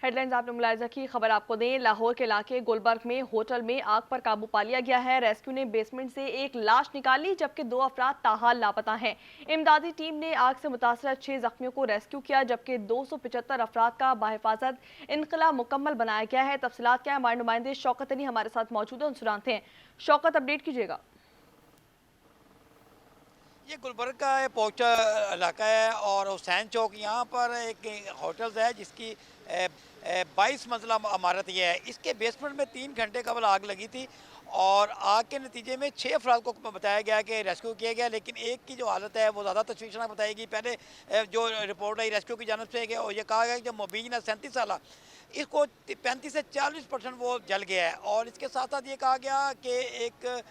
Headlines आपने मुलाहिजा की। खबर आपको दें, लाहौर के इलाके गुलबर्ग में होटल में आग पर काबू पा लिया गया है। रेस्क्यू ने बेसमेंट से एक लाश निकाली, जबकि 2 अफराद ताहाल लापता हैं। इमदादी टीम ने आग से मुतासर 6 जख्मियों को रेस्क्यू किया, जबकि 275 अफराद का बाहिफाजत इनकला मुकम्मल बनाया गया है। तफसीलात क्या है, हमारे नुमाइंदे शौकत अली हमारे साथ मौजूद है, उनसे जानते हैं। शौकत, अपडेट कीजिएगा। ये गुलबर्ग का पोस्टा इलाका है और हुसैन चौक यहाँ पर एक होटल्स है जिसकी 22 मंजिला इमारत ये है। इसके बेसमेंट में 3 घंटे कबल आग लगी थी और आग के नतीजे में 6 अफराद को बताया गया कि रेस्क्यू किया गया, लेकिन एक की जो हालत है वो ज़्यादा तशवीशनाक बताएगी। पहले जो रिपोर्ट आई रेस्क्यू की जानब से ये कहा गया कि जो मुबीन है 37 साल, इसको 35 से 40% वो जल गया है। और इसके साथ साथ ये कहा गया कि एक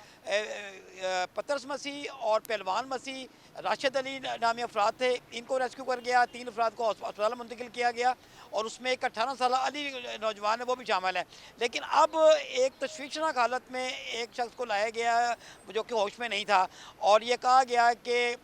पतरस मसीह और पहलवान मसीह राशिद अली नामी अफराद थे, इनको रेस्क्यू कर गया। 3 अफराद को अस्पताल मुंतकिल किया गया और उसमें एक 18 साल अली नौजवान है, वो भी शामिल है। लेकिन अब एक तशवीशनाक हालत में एक शख्स को लाया गया जो कि होश में नहीं था और ये कहा गया कि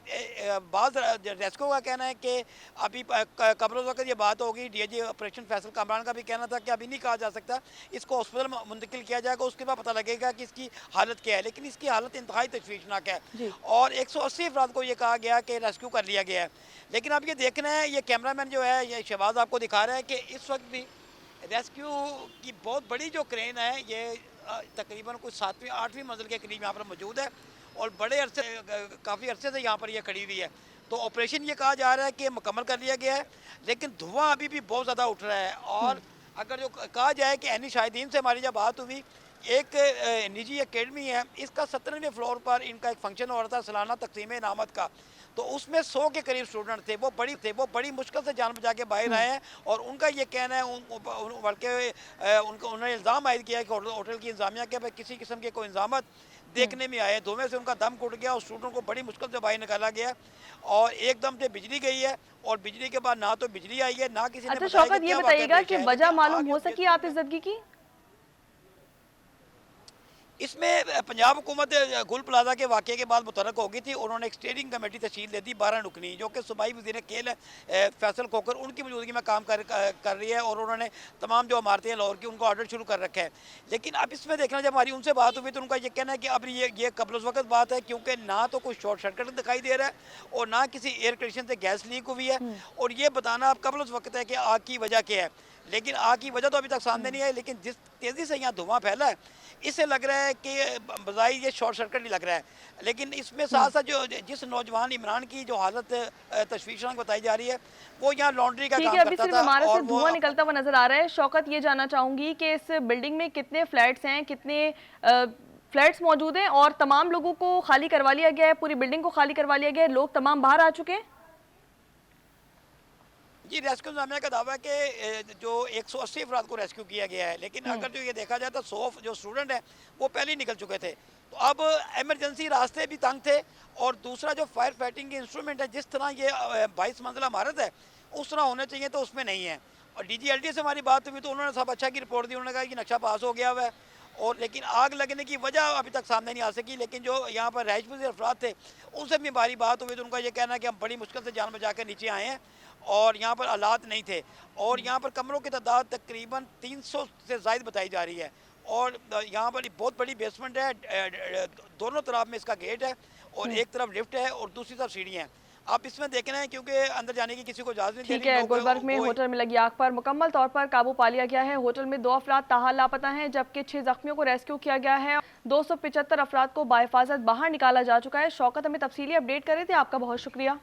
बाज़ रेस्क्यू का कहना है कि अभी कब्ल वक्त ये बात होगी। डीआईजी ऑपरेशन फैसल कामरान का भी कहना था कि अभी नहीं कहा जा सकता, इसको हॉस्पिटल मुंतकिल किया जाएगा, उसके बाद पता लगेगा कि इसकी हालत क्या है। लेकिन इसकी हालत इंतहाई तशवीशनाक है और 180 अफराद को ये कहा गया कि रेस्क्यू कर लिया गया है। लेकिन अब ये देखना है, ये कैमरामैन जो है ये शहबाज आपको दिखा रहा है कि इस वक्त भी रेस्क्यू की बहुत बड़ी जो क्रेन है ये तकरीबन कुछ 7वीं 8वीं मंजिल के करीब यहाँ पर मौजूद है और बड़े अरसे काफ़ी अरसे से यहाँ पर यह खड़ी हुई है। तो ऑपरेशन ये कहा जा रहा है कि मुकम्मल कर लिया गया है, लेकिन धुआं अभी भी बहुत ज़्यादा उठ रहा है। और अगर जो कहा जाए कि एनी शाहिदीन से हमारी जब बात हुई, एक निजी एकेडमी है, इसका 17वें फ्लोर पर इनका एक फंक्शन हो रहा था सालाना तकसीम इनामत का, तो उसमें 100 के करीब स्टूडेंट थे। वो बड़ी मुश्किल से जान बचा के बाहर आए हैं और उनका ये कहना है, बल्कि उन्होंने इल्ज़ाम आयद किया कि होटल की इंतजामिया के भाई किसी किस्म के कोई इंतजाम देखने में आए। धुएं से उनका दम घुट गया और स्टूडेंट को बड़ी मुश्किल से बाहर निकाला गया और एकदम से बिजली गई है और बिजली के बाद ना तो बिजली आई है, ना किसी ने अच्छा बताया शौकत, कि ये क्या बताइएगा वाक़या कि है। वजह लेकिन मालूम आग हो इस सकी आतिशज़दगी की? इसमें पंजाब हुकूमत गुल प्लाजा के वाक़े के बाद मुतरक हो गई थी। उन्होंने एक स्टीयरिंग कमेटी तश्कील दे दी 12 रुकनी, जो कि सूबाई वज़ीर खेल फैसल खोकर उनकी मौजूदगी में काम कर रही है और उन्होंने तमाम जो इमारतें लाहौर की उनको ऑर्डर शुरू कर रखा है। लेकिन अब इसमें देखना, जब हमारी उनसे बात हुई तो उनका ये कहना है कि अब ये कबल वक्त बात है, क्योंकि ना तो कोई शॉर्ट सर्किट दिखाई दे रहा है और ना किसी एयर कंडीशन से गैस लीक हुई है। और ये बताना अब कबल वक्त है कि आग की वजह क्या है, लेकिन आग की वजह तो अभी तक सामने नहीं आई। लेकिन जिस तेज़ी से यहाँ धुआं फैला है, इससे लग रहा है कि बजाय ये शॉर्ट सर्किट ही लग रहा है। लेकिन इसमें साथ साथ जो जिस नौजवान इमरान की जो हालत तशवीशनाक बताई जा रही है, वो यहाँ लॉन्ड्री का ठीक काम है, अभी करता सिर्फ था इमारत से और वो धुआं निकलता हुआ नजर आ रहा है। शौकत, ये जानना चाहूंगी कि इस बिल्डिंग में कितने फ्लैट्स हैं, कितने फ्लैट्स मौजूद हैं और तमाम लोगों को खाली करवा लिया गया है, पूरी बिल्डिंग को खाली करवा लिया गया है, लोग तमाम बाहर आ चुके हैं? जी, रेस्क्यू इंतजामिया का दावा है कि जो 180 अफराद को रेस्क्यू किया गया है। लेकिन अगर जो ये देखा जाए तो 100 जो स्टूडेंट हैं वो पहले ही निकल चुके थे। तो अब इमरजेंसी रास्ते भी तंग थे और दूसरा जो फायर फाइटिंग के इंस्ट्रूमेंट है, जिस तरह ये 22 मंजिला इमारत है उस तरह होने चाहिए, तो उसमें नहीं है। और DGLT से हमारी बात हुई तो उन्होंने सब अच्छा की रिपोर्ट दी, उन्होंने कहा कि नक्शा पास हो गया हुआ है और लेकिन आग लगने की वजह अभी तक सामने नहीं आ सकी। लेकिन जो यहाँ पर रहायश पज़ीर अफराद थे उनसे भी हमारी बात हुई तो उनका ये कहना है कि हम बड़ी मुश्किल से जान बचा कर नीचे आए हैं और यहाँ पर हालात नहीं थे और यहाँ पर कमरों की तादाद तकरीबन 300 से ज़ायद बताई जा रही है। और यहाँ पर बहुत बड़ी बेसमेंट है, दोनों तरफ में इसका गेट है और एक तरफ लिफ्ट है और दूसरी तरफ सीढ़ियाँ हैं। आप इसमें देखना है क्योंकि अंदर जाने की किसी को इजाज़त नहीं दे ठीक रही है, लोग गुलबर्ग में वो। होटल में लगी आग पर मुकम्मल तौर पर काबू पा लिया गया है। होटल में 2 अफराद ताहाल लापता हैं, जबकि 6 जख्मियों को रेस्क्यू किया गया है। 275 अफराद को बाहिफाजत बाहर निकाला जा चुका है। शौकत, हमें तफसीली अपडेट कर रहे थे, आपका बहुत शुक्रिया।